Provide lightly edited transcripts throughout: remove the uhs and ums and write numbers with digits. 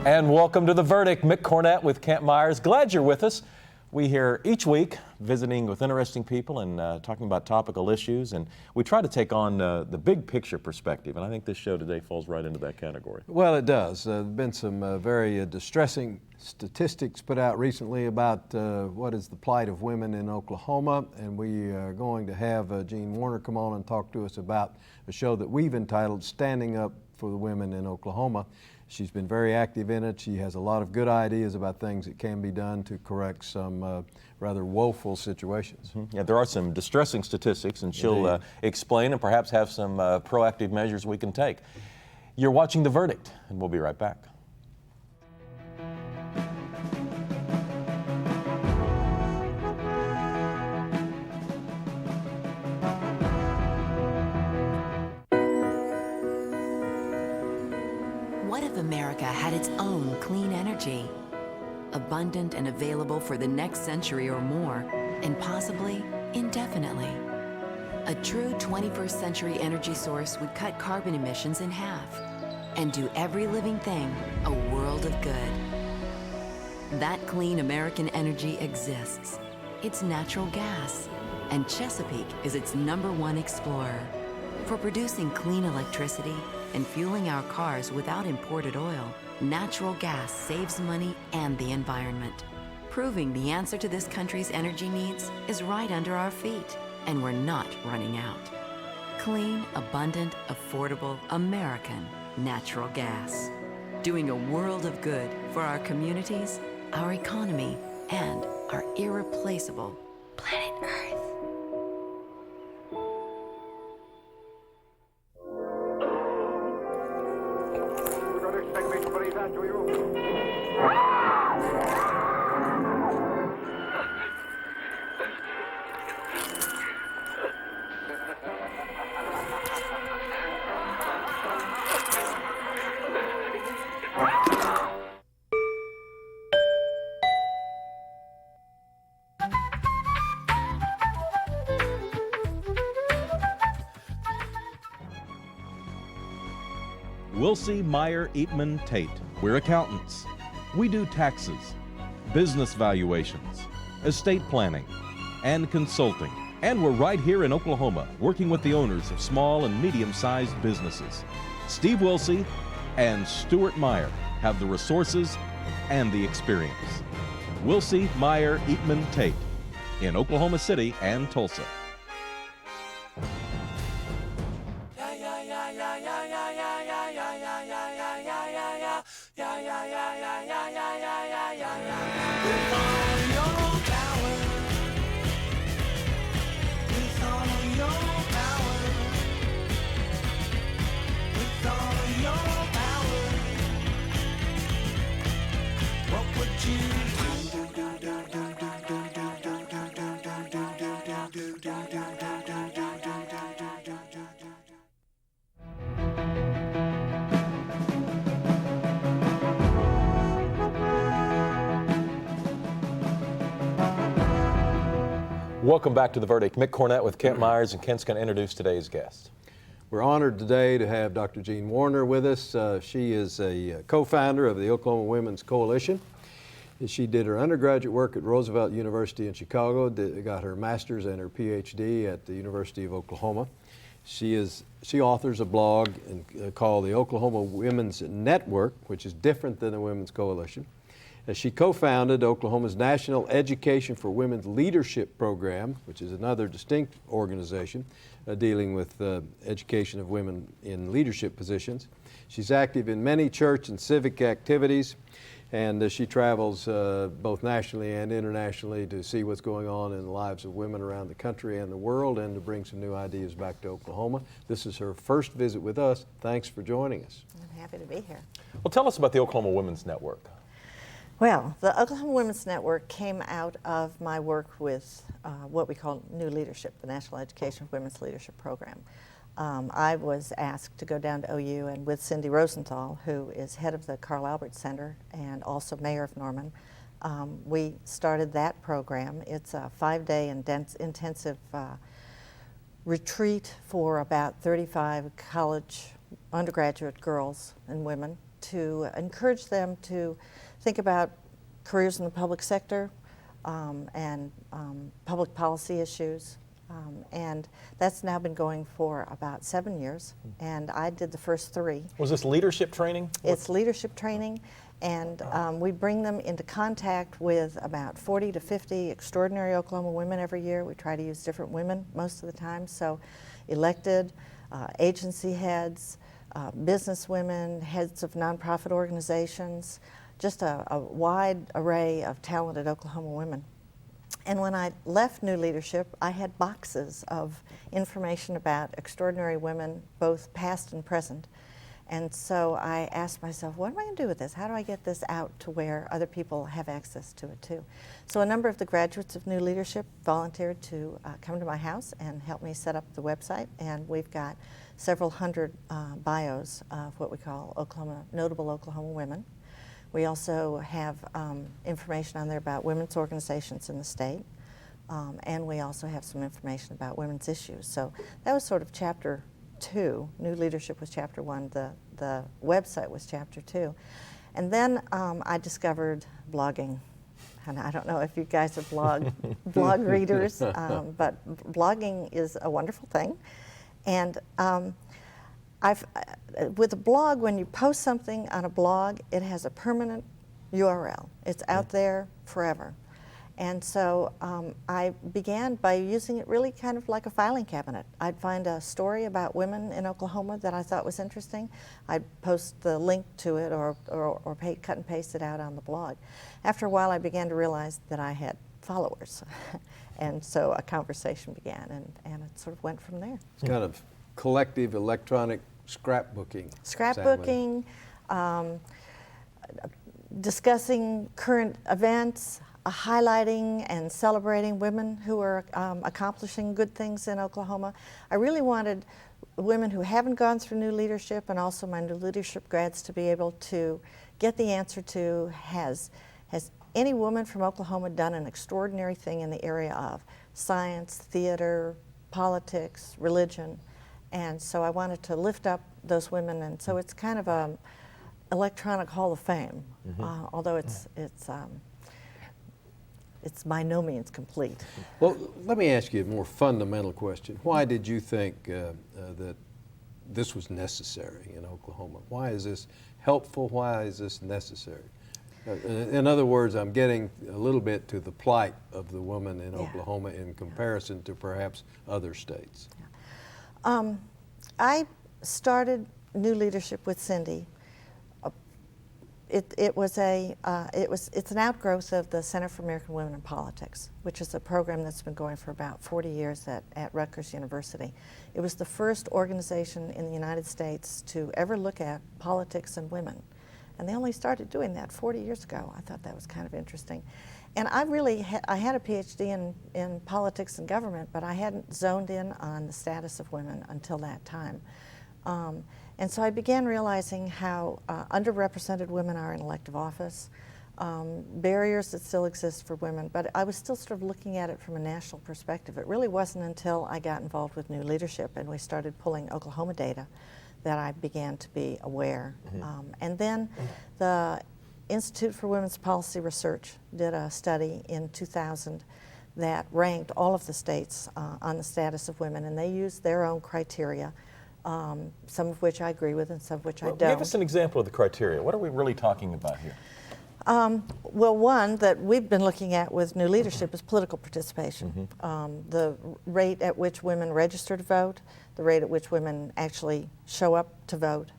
And welcome to The Verdict. Mick Cornett with Kent Myers. Glad you're with us. We here each week visiting with interesting people and talking about topical issues, and we try to take on the big picture perspective, and I think this show today falls right into that category. Well, it does. There have been some very distressing statistics put out recently about what is the plight of women in Oklahoma, and we are going to have Jean Warner come on and talk to us about a show that we've entitled Standing Up for the Women in Oklahoma. She's been very active in it. She has a lot of good ideas about things that can be done to correct some rather woeful situations. Mm-hmm. Yeah, there are some distressing statistics, and she'll explain and perhaps have some proactive measures we can take. You're watching The Verdict, and we'll be right back. What if America had its own clean energy? Abundant and available for the next century or more, and possibly indefinitely. A true 21st century energy source would cut carbon emissions in half and do every living thing a world of good. That clean American energy exists. It's natural gas, and Chesapeake is its #1 explorer. For producing clean electricity and fueling our cars without imported oil, natural gas saves money and the environment. Proving the answer to this country's energy needs is right under our feet, and we're not running out. Clean, abundant, affordable, American natural gas. Doing a world of good for our communities, our economy, and our irreplaceable planet Earth. Wilsey, Meyer, Eatman, Tate. We're accountants. We do taxes, business valuations, estate planning, and consulting. And we're right here in Oklahoma, working with the owners of small and medium-sized businesses. Steve Wilsey and Stuart Meyer have the resources and the experience. Wilsey, Meyer, Eatman, Tate in Oklahoma City and Tulsa. Welcome back to The Verdict. Mick Cornett with Kent Myers, and Kent's going to introduce today's guest. We're honored today to have Dr. Jean Warner with us. She is a co-founder of the Oklahoma Women's Coalition. She did her undergraduate work at Roosevelt University in Chicago, got her master's and her PhD at the University of Oklahoma. She authors a blog called the Oklahoma Women's Network, which is different than the Women's Coalition. She co-founded Oklahoma's National Education for Women's Leadership Program, which is another distinct organization dealing with education of women in leadership positions. She's active in many church and civic activities, and she travels both nationally and internationally to see what's going on in the lives of women around the country and the world, and to bring some new ideas back to Oklahoma. This is her first visit with us. Thanks for joining us. I'm happy to be here. Well, tell us about the Oklahoma Women's Network. Well, the Oklahoma Women's Network came out of my work with what we call New Leadership, the National Education for Women's Leadership Program. I was asked to go down to OU, and with Cindy Rosenthal, who is head of the Carl Albert Center and also mayor of Norman, we started that program. It's a 5-day intensive retreat for about 35 college undergraduate girls and women to encourage them to think about careers in the public sector and public policy issues. And that's now been going for about 7 years, and I did the first 3. Was this leadership training? It's leadership training, and we bring them into contact with about 40 to 50 extraordinary Oklahoma women every year. We try to use different women most of the time, so elected, agency heads, business women, heads of nonprofit organizations, just a wide array of talented Oklahoma women. And when I left New Leadership, I had boxes of information about extraordinary women, both past and present. And so I asked myself, what am I going to do with this? How do I get this out to where other people have access to it too? So a number of the graduates of New Leadership volunteered to come to my house and help me set up the website. And we've got several hundred bios of what we call notable Oklahoma women. We also have information on there about women's organizations in the state, and we also have some information about women's issues. So that was sort of Chapter 2. New Leadership was Chapter 1. The website was Chapter 2. And then I discovered blogging. And I don't know if you guys are blog readers, but blogging is a wonderful thing. And with a blog, when you post something on a blog, it has a permanent URL. It's out there forever. And so I began by using it really kind of like a filing cabinet. I'd find a story about women in Oklahoma that I thought was interesting. I'd post the link to it or cut and paste it out on the blog. After a while, I began to realize that I had followers. And so a conversation began, and it sort of went from there. It's kind of collective electronic scrapbooking. Scrapbooking, discussing current events, highlighting and celebrating women who are accomplishing good things in Oklahoma. I really wanted women who haven't gone through New Leadership and also my New Leadership grads to be able to get the answer to, has any woman from Oklahoma done an extraordinary thing in the area of science, theater, politics, religion? And so I wanted to lift up those women, and so it's kind of an electronic Hall of Fame, although it's by no means complete. Well, let me ask you a more fundamental question. Why did you think that this was necessary in Oklahoma? Why is this helpful? Why is this necessary? In other words, I'm getting a little bit to the plight of the woman in Oklahoma in comparison to perhaps other states. I started New Leadership with Cindy. It's an outgrowth of the Center for American Women in Politics, which is a program that's been going for about 40 years at Rutgers University. It was the first organization in the United States to ever look at politics and women. And they only started doing that 40 years ago. I thought that was kind of interesting. And I really I had a PhD in politics and government, but I hadn't zoned in on the status of women until that time. And so I began realizing how underrepresented women are in elective office, barriers that still exist for women, but I was still sort of looking at it from a national perspective. It really wasn't until I got involved with New Leadership and we started pulling Oklahoma data that I began to be aware. And then the Institute for Women's Policy Research did a study in 2000 that ranked all of the states on the status of women, and they used their own criteria, some of which I agree with and some of which I don't. Give us an example of the criteria. What are we really talking about here? Well, one that we've been looking at with New Leadership is political participation. The rate at which women register to vote, the rate at which women actually show up to vote,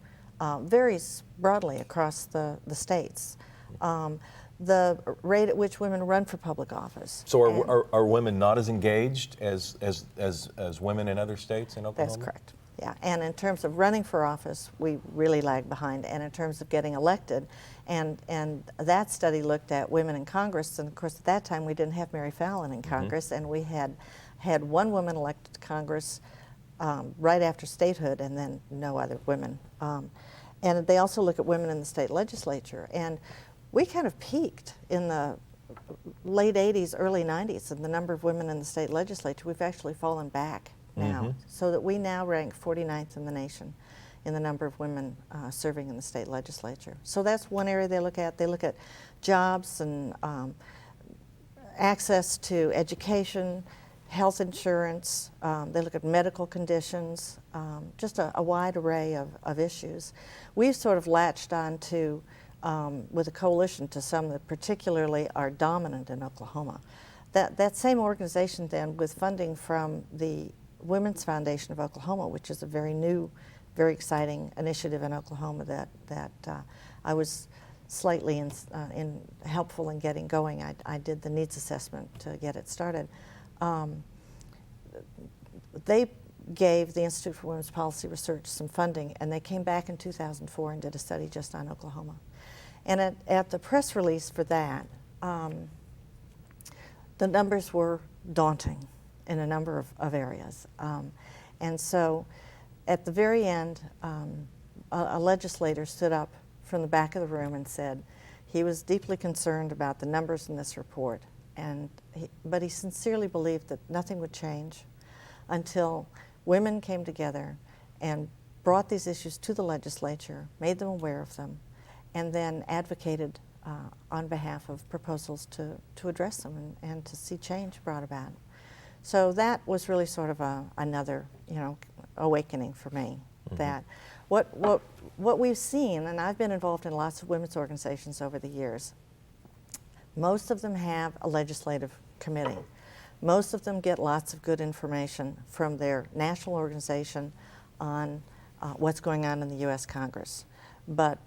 varies broadly across the states. The rate at which women run for public office. So are women not as engaged as women in other states in Oklahoma? That's correct. Yeah, and in terms of running for office, we really lag behind. And in terms of getting elected, and that study looked at women in Congress, and of course at that time we didn't have Mary Fallin in Congress, and we had one woman elected to Congress right after statehood, and then no other women. And they also look at women in the state legislature, and we kind of peaked in the late 80s, early 90s, in the number of women in the state legislature. We've actually fallen back now, so that we now rank 49th in the nation in the number of women serving in the state legislature. So that's one area they look at. They look at jobs and access to education, health insurance. They look at medical conditions, just a wide array of issues. We've sort of latched on to, with a coalition, to some that particularly are dominant in Oklahoma. That same organization then, with funding from the Women's Foundation of Oklahoma, which is a very new, very exciting initiative in Oklahoma that I was slightly helpful in getting going. I did the needs assessment to get it started. They gave the Institute for Women's Policy Research some funding, and they came back in 2004 and did a study just on Oklahoma. And at the press release for that, the numbers were daunting in a number of areas. And so at the very end, a legislator stood up from the back of the room and said he was deeply concerned about the numbers in this report, but he sincerely believed that nothing would change until women came together and brought these issues to the legislature, made them aware of them, and then advocated on behalf of proposals to address them and to see change brought about. So that was really sort of another, awakening for me. Mm-hmm. That what we've seen, and I've been involved in lots of women's organizations over the years, most of them have a legislative committee. Most of them get lots of good information from their national organization on what's going on in the U.S. Congress. But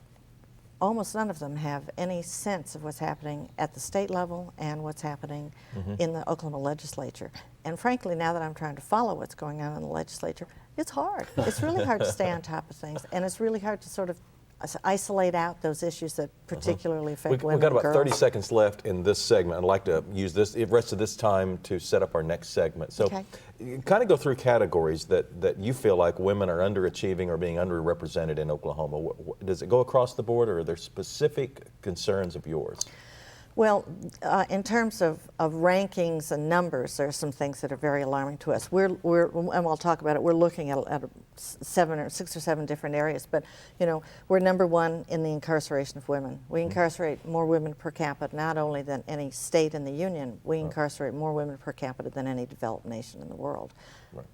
almost none of them have any sense of what's happening at the state level and what's happening in the Oklahoma legislature. And frankly, now that I'm trying to follow what's going on in the legislature, it's hard. It's really hard to stay on top of things, and it's really hard to sort of isolate out those issues that particularly affect women and girls. We've got about 30 seconds left in this segment. I'd like to use the rest of this time to set up our next segment. So kind of go through categories that you feel like women are underachieving or being underrepresented in Oklahoma. Does it go across the board, or are there specific concerns of yours? Well, in terms of rankings and numbers, there are some things that are very alarming to us. And we'll talk about it, we're looking at 6 or 7 different areas, but we're number 1 in the incarceration of women. We incarcerate more women per capita, not only than any state in the union, we incarcerate more women per capita than any developed nation in the world. Right.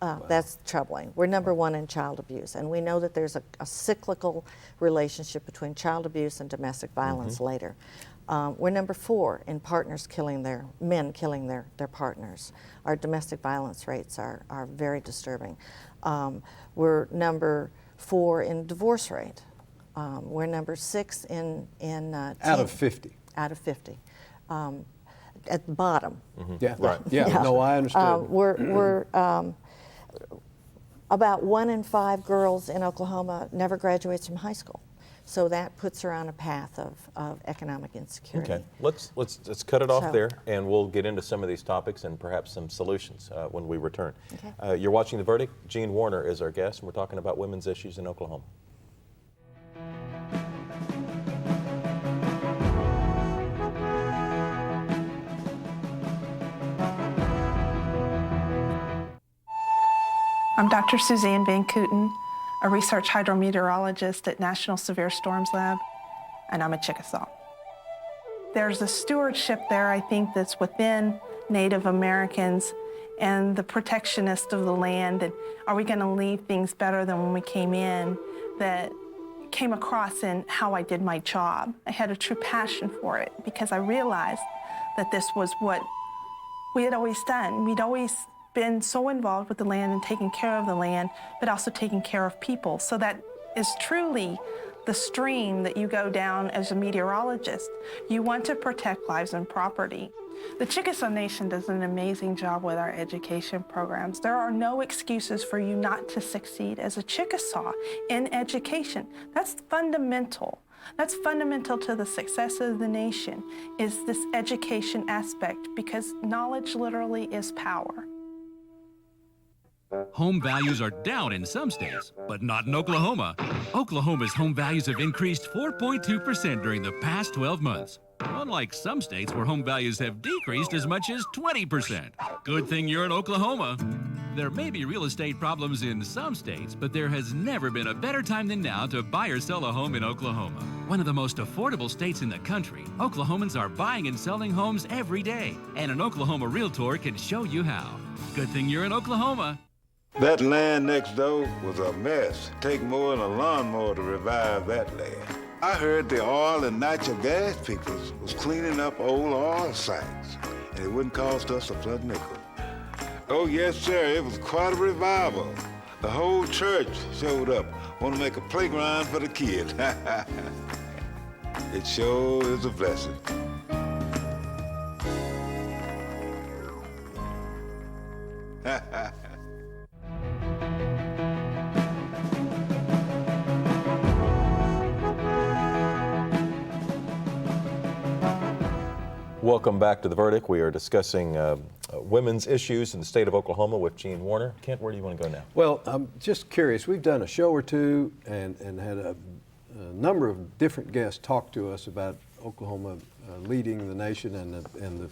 Wow. That's troubling. We're number 1 in child abuse, and we know that there's a cyclical relationship between child abuse and domestic violence later. We're number 4 in men killing their partners. Our domestic violence rates are very disturbing. We're number 4 in divorce rate. We're number 6 in out of 50. Out of 50. At the bottom. Yeah, right. Yeah. No, I understand. We're about 1 in 5 girls in Oklahoma never graduates from high school. So that puts her on a path of economic insecurity. Okay, let's cut it off there, and we'll get into some of these topics and perhaps some solutions when we return. Okay. You're watching The Verdict. Jean Warner is our guest, and we're talking about women's issues in Oklahoma. I'm Dr. Suzanne Van Kooten, a research hydrometeorologist at National Severe Storms Lab, and I'm a Chickasaw. There's a stewardship there, I think, that's within Native Americans and the protectionist of the land, and are we going to leave things better than when we came in, that came across in how I did my job. I had a true passion for it because I realized that this was what we had always done. We'd always been so involved with the land and taking care of the land, but also taking care of people. So that is truly the stream that you go down as a meteorologist. You want to protect lives and property. The Chickasaw Nation does an amazing job with our education programs. There are no excuses for you not to succeed as a Chickasaw in education. That's fundamental. That's fundamental to the success of the nation, is this education aspect, because knowledge literally is power. Home values are down in some states, but not in Oklahoma. Oklahoma's home values have increased 4.2% during the past 12 months. Unlike some states where home values have decreased as much as 20%. Good thing you're in Oklahoma. There may be real estate problems in some states, but there has never been a better time than now to buy or sell a home in Oklahoma. One of the most affordable states in the country, Oklahomans are buying and selling homes every day, and an Oklahoma Realtor can show you how. Good thing you're in Oklahoma. That land next door was a mess. Take more than a lawnmower to revive that land. I heard the oil and natural gas people was cleaning up old oil sites, and it wouldn't cost us a flood nickel. Oh yes, sir, it was quite a revival. The whole church showed up, want to make a playground for the kids. It sure is a blessing. Welcome back to The Verdict. We are discussing women's issues in the state of Oklahoma with Gene Warner. Kent, where do you want to go now? Well, I'm just curious. We've done a show or two and had a number of different guests talk to us about Oklahoma leading the nation and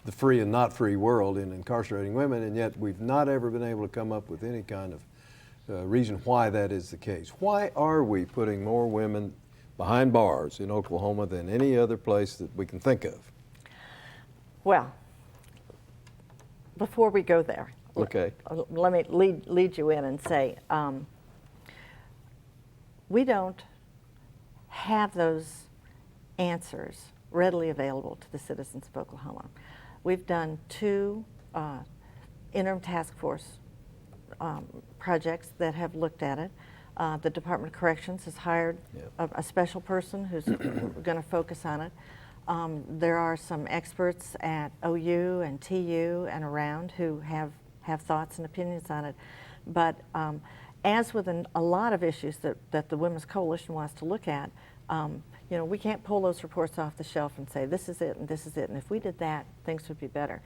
the free and not free world in incarcerating women, and yet we've not ever been able to come up with any kind of reason why that is the case. Why are we putting more women behind bars in Oklahoma than any other place that we can think of? Well, before we go there, Okay. let me lead you in and say, we don't have those answers readily available to the citizens of Oklahoma. We've done 2 interim task force projects that have looked at it. The Department of Corrections has hired a special person who's going to focus on it. There are some experts at OU and TU and around who have thoughts and opinions on it. But as with a lot of issues that the Women's Coalition wants to look at, you know, we can't pull those reports off the shelf and say, this is it and this is it, and if we did that, things would be better.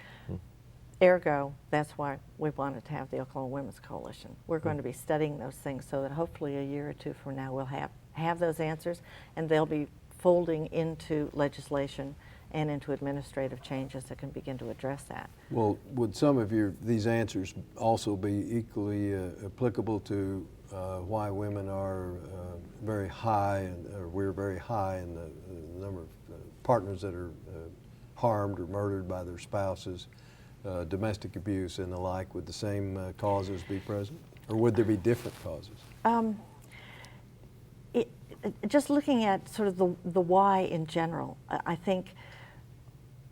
Ergo, that's why we wanted to have the Oklahoma Women's Coalition. We're going to be studying those things so that hopefully a year or 2 from now we'll have those answers, and they'll be folding into legislation and into administrative changes that can begin to address that. Well, would some of these answers also be equally applicable to why women are very high, or we're very high in the number of partners that are harmed or murdered by their spouses, domestic abuse and the like? Would the same causes be present, or would there be different causes? Just looking at sort of the why in general, I think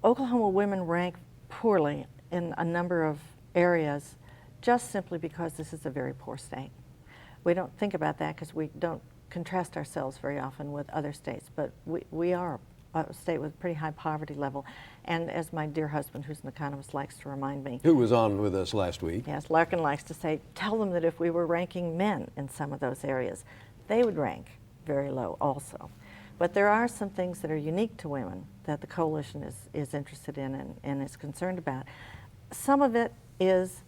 Oklahoma women rank poorly in a number of areas just simply because this is a very poor state. We don't think about that because we don't contrast ourselves very often with other states, but we are a state with a pretty high poverty level. And as my dear husband, who's an economist, likes to remind me. Who was on with us last week. Yes, Larkin likes to say, tell them that if we were ranking men in some of those areas, they would rank very low also. But there are some things that are unique to women that the coalition is interested in and is concerned about. Some of it is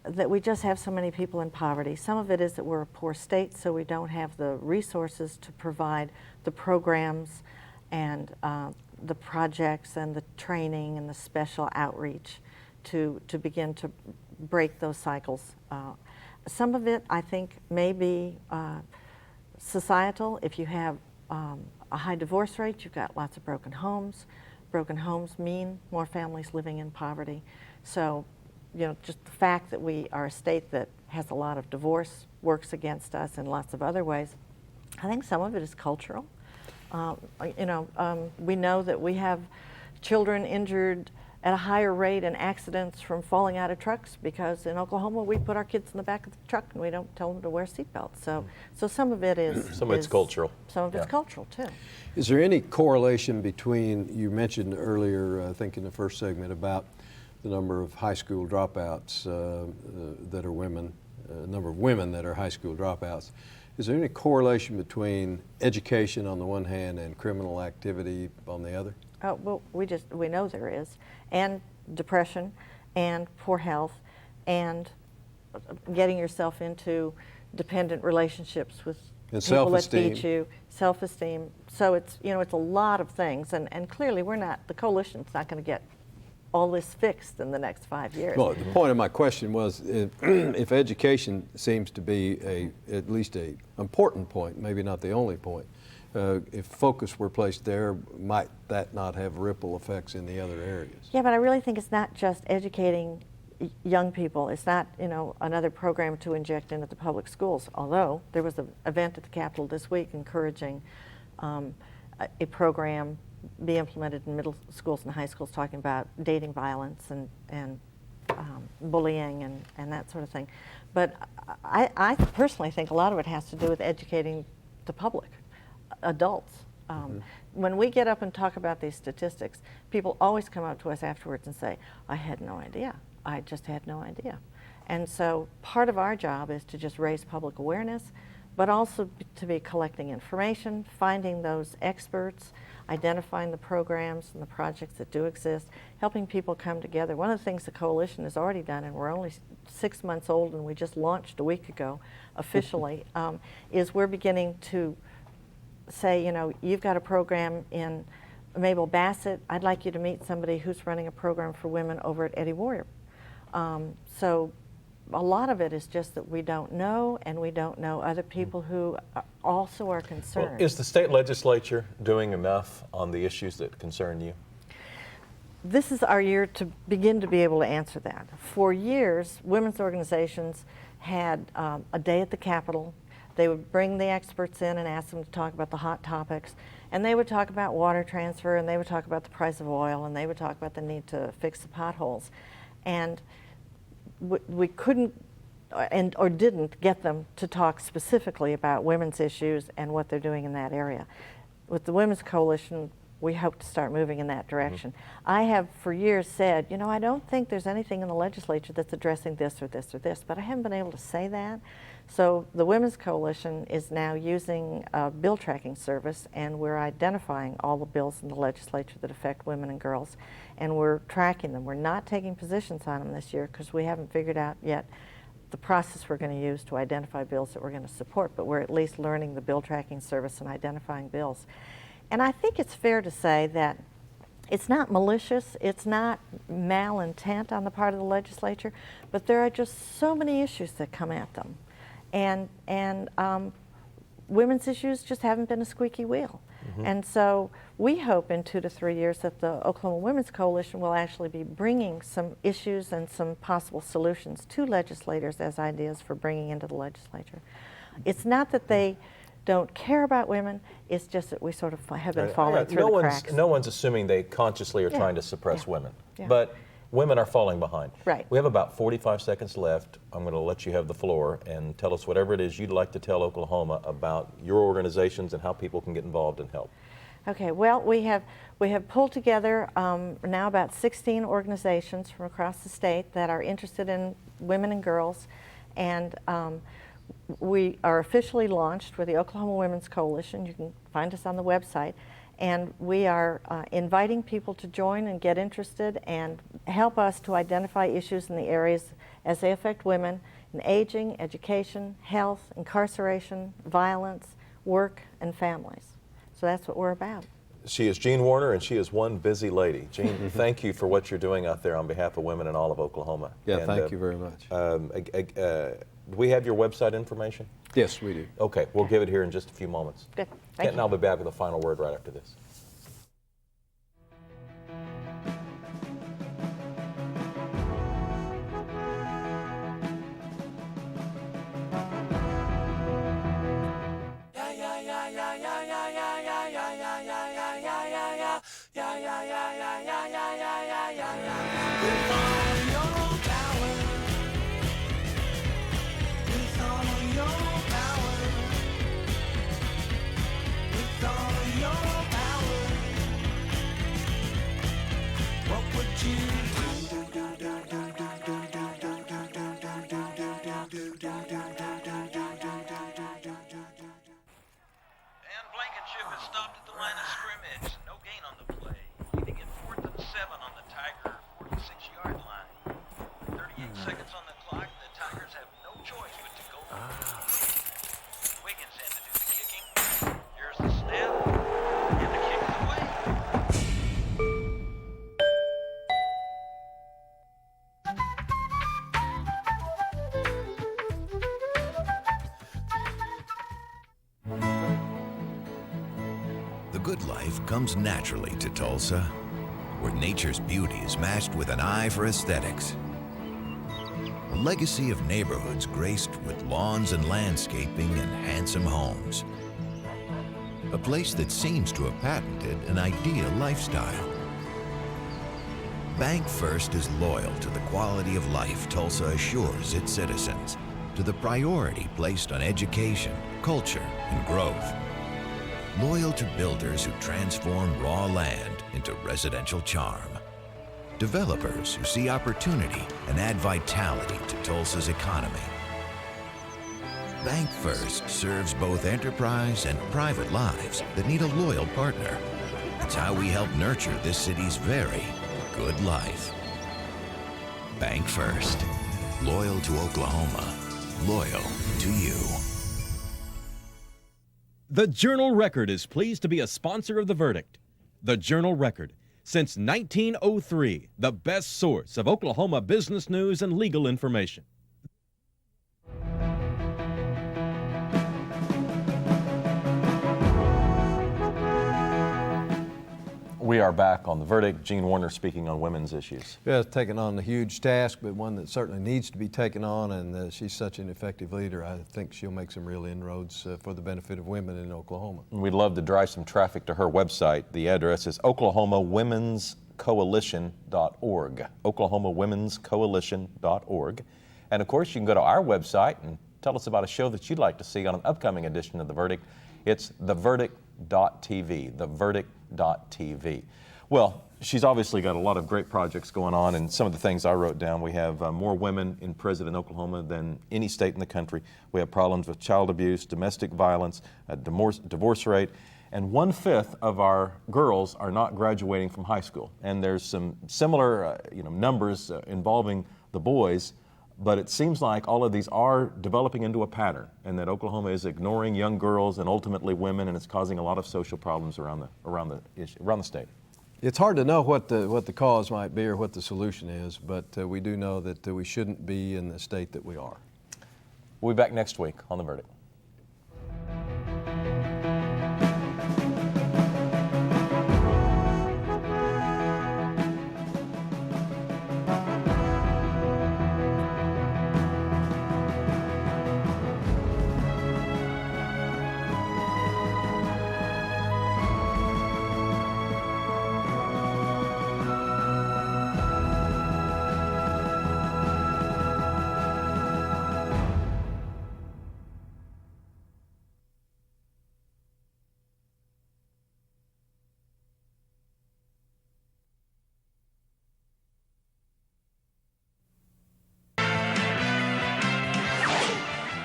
that we just have so many people in poverty. Some of it is that we're a poor state, so we don't have the resources to provide the programs and the projects and the training and the special outreach to begin to break those cycles. Some of it, I think, may be societal. If you have a high divorce rate, you've got lots of broken homes. Broken homes mean more families living in poverty. So, you know, just the fact that we are a state that has a lot of divorce works against us in lots of other ways. I think some of it is cultural. We know that we have children injured at a higher rate in accidents from falling out of trucks because in Oklahoma we put our kids in the back of the truck and we don't tell them to wear seatbelts. So some of it is some of it's cultural. Some of it's cultural too. Is there any correlation between, you mentioned earlier, I think in the first segment, about the number of high school dropouts that are women, number of women that are high school dropouts. Is there any correlation between education on the one hand and criminal activity on the other? Well, we know there is, and depression, and poor health, and getting yourself into dependent relationships with and people that beat you, self-esteem. So it's a lot of things, and clearly the coalition's not going to get all this fixed in the next 5 years. Well, the point of my question was, if education seems to be at least an important point, maybe not the only point, if focus were placed there, might that not have ripple effects in the other areas? Yeah, but I really think it's not just educating young people. It's not, another program to inject into the public schools, although there was an event at the Capitol this week encouraging a program be implemented in middle schools and high schools talking about dating violence and bullying and that sort of thing. But I personally think a lot of it has to do with educating the public, adults. When we get up and talk about these statistics, people always come up to us afterwards and say, I had no idea. I just had no idea. And so part of our job is to just raise public awareness, but also to be collecting information, finding those experts, identifying the programs and the projects that do exist, helping people come together. One of the things the coalition has already done, and we're only 6 months old and we just launched a week ago officially, is we're beginning to say, you've got a program in Mabel Bassett. I'd like you to meet somebody who's running a program for women over at Eddie Warrior. So a lot of it is just that we don't know, and we don't know other people who also are concerned. Well, is the state legislature doing enough on the issues that concern you? This is our year to begin to be able to answer that. For years, women's organizations had a day at the Capitol. They would bring the experts in and ask them to talk about the hot topics, and they would talk about water transfer, and they would talk about the price of oil, and they would talk about the need to fix the potholes. And we couldn't or didn't get them to talk specifically about women's issues and what they're doing in that area. With the Women's Coalition, we hope to start moving in that direction. I have for years said, I don't think there's anything in the legislature that's addressing this or this or this, but I haven't been able to say that. So the Women's Coalition is now using a bill tracking service, and we're identifying all the bills in the legislature that affect women and girls, and we're tracking them. We're not taking positions on them this year because we haven't figured out yet the process we're going to use to identify bills that we're going to support, but we're at least learning the bill tracking service and identifying bills. And I think it's fair to say that it's not malicious, it's not malintent on the part of the legislature, but there are just so many issues that come at them. And women's issues just haven't been a squeaky wheel. And so we hope in 2 to 3 years that the Oklahoma Women's Coalition will actually be bringing some issues and some possible solutions to legislators as ideas for bringing into the legislature. It's not that they don't care about women, it's just that we sort of have been falling through the cracks. No one's assuming they consciously are trying to suppress women, but women are falling behind. Right. We have about 45 seconds left. I'm going to let you have the floor and tell us whatever it is you'd like to tell Oklahoma about your organizations and how people can get involved and help. Okay, well, we have pulled together now about 16 organizations from across the state that are interested in women and girls, and we are officially launched with the Oklahoma Women's Coalition. You can find us on the website. And we are inviting people to join and get interested and help us to identify issues in the areas as they affect women in aging, education, health, incarceration, violence, work, and families. So that's what we're about. She is Jean Warner, and she is one busy lady. Jean, thank you for what you're doing out there on behalf of women in all of Oklahoma. Yeah, and, thank you very much. Do we have your website information? Yes, we do. Okay, we'll give it here in just a few moments. Good. Kent Thank and you. I'll be back with a final word right after this. Blankenship has stopped at the line of scrimmage. No gain on the play. Leaving it 4th and 7 on the Tiger 46-yard line. 38 seconds on the clock. The Tigers have no choice but to go for it. Wiggins had to do the kicking. Here's the snap. And the kick is away. good life comes naturally to Tulsa, where nature's beauty is matched with an eye for aesthetics. A legacy of neighborhoods graced with lawns and landscaping and handsome homes. A place that seems to have patented an ideal lifestyle. Bank First is loyal to the quality of life Tulsa assures its citizens, to the priority placed on education, culture, and growth. Loyal to builders who transform raw land into residential charm. Developers who see opportunity and add vitality to Tulsa's economy. Bank First serves both enterprise and private lives that need a loyal partner. It's how we help nurture this city's very good life. Bank First. Loyal to Oklahoma. Loyal to you. The Journal-Record is pleased to be a sponsor of The Verdict. The Journal-Record, since 1903, the best source of Oklahoma business news and legal information. We are back on The Verdict. Gene Warner speaking on women's issues. Yeah, taking on a huge task, but one that certainly needs to be taken on, and she's such an effective leader. I think she'll make some real inroads for the benefit of women in Oklahoma. We'd love to drive some traffic to her website. The address is oklahomawomenscoalition.org, oklahomawomenscoalition.org. And of course, you can go to our website and tell us about a show that you'd like to see on an upcoming edition of The Verdict. It's theverdict.tv, theverdict.tv. Well, she's obviously got a lot of great projects going on, and some of the things I wrote down, we have more women in prison in Oklahoma than any state in the country. We have problems with child abuse, domestic violence, divorce rate, and 1/5 of our girls are not graduating from high school. And there's some similar numbers involving the boys, but it seems like all of these are developing into a pattern, and that Oklahoma is ignoring young girls and ultimately women, and it's causing a lot of social problems around the state. It's hard to know what the cause might be or what the solution is, but we do know that we shouldn't be in the state that we are. We'll be back next week on The Verdict.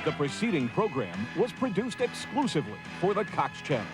The preceding program was produced exclusively for the Cox Channel.